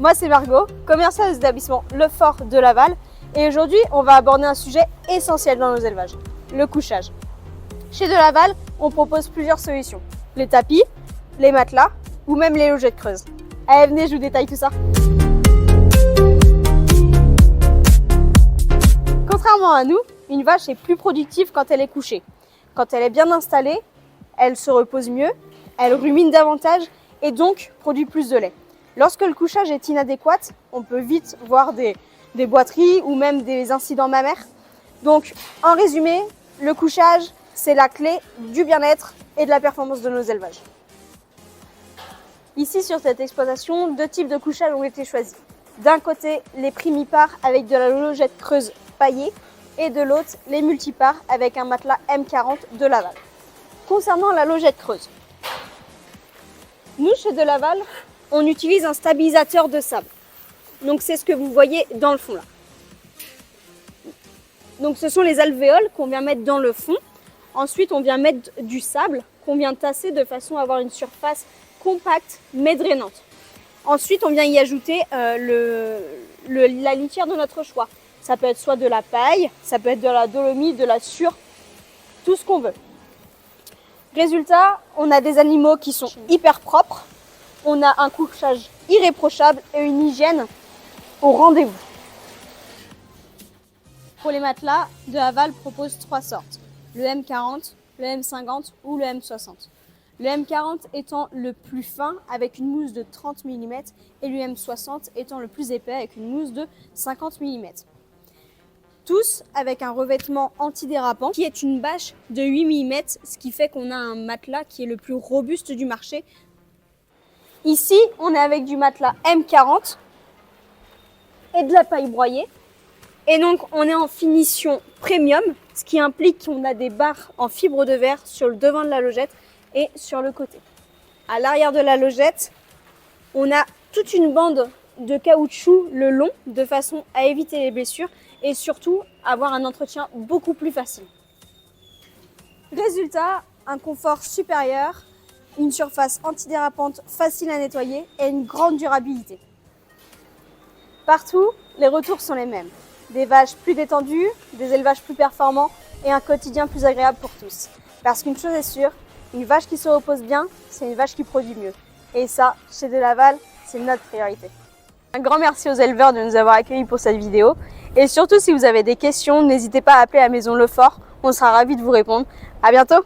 Moi c'est Margot, commerciale des établissements Le Fort de Laval et aujourd'hui on va aborder un sujet essentiel dans nos élevages, le couchage. Chez De Laval, on propose plusieurs solutions, les tapis, les matelas ou même les logettes creuses. Allez venez, je vous détaille tout ça. Contrairement à nous, une vache est plus productive quand elle est couchée. Quand elle est bien installée, elle se repose mieux, elle rumine davantage et donc produit plus de lait. Lorsque le couchage est inadéquat, on peut vite voir des boiteries ou même des incidents mammaires. Donc, en résumé, le couchage, c'est la clé du bien-être et de la performance de nos élevages. Ici, sur cette exploitation, deux types de couchage ont été choisis. D'un côté, les primipares avec de la logette creuse paillée et de l'autre, les multipares avec un matelas M40 de Laval. Concernant la logette creuse, nous, chez De Laval, on utilise un stabilisateur de sable. Donc, c'est ce que vous voyez dans le fond là. Donc, ce sont les alvéoles qu'on vient mettre dans le fond. Ensuite, on vient mettre du sable qu'on vient tasser de façon à avoir une surface compacte mais drainante. Ensuite, on vient y ajouter la litière de notre choix. Ça peut être soit de la paille, ça peut être de la dolomite, de la sûre, tout ce qu'on veut. Résultat, on a des animaux qui sont hyper propres, on a un couchage irréprochable et une hygiène au rendez-vous. Pour les matelas, De Laval propose trois sortes, le M40, le M50 ou le M60. Le M40 étant le plus fin avec une mousse de 30 mm et le M60 étant le plus épais avec une mousse de 50 mm. Tous avec un revêtement antidérapant qui est une bâche de 8 mm, ce qui fait qu'on a un matelas qui est le plus robuste du marché. Ici, on est avec du matelas M40 et de la paille broyée. Et donc, on est en finition premium, ce qui implique qu'on a des barres en fibre de verre sur le devant de la logette et sur le côté. À l'arrière de la logette, on a toute une bande de caoutchouc le long de façon à éviter les blessures et surtout avoir un entretien beaucoup plus facile. Résultat, un confort supérieur, une surface antidérapante facile à nettoyer et une grande durabilité. Partout, les retours sont les mêmes. Des vaches plus détendues, des élevages plus performants et un quotidien plus agréable pour tous. Parce qu'une chose est sûre, une vache qui se repose bien, c'est une vache qui produit mieux. Et ça, chez De Laval, c'est notre priorité. Un grand merci aux éleveurs de nous avoir accueillis pour cette vidéo. Et surtout, si vous avez des questions, n'hésitez pas à appeler la Maison Le Fort. On sera ravis de vous répondre. À bientôt!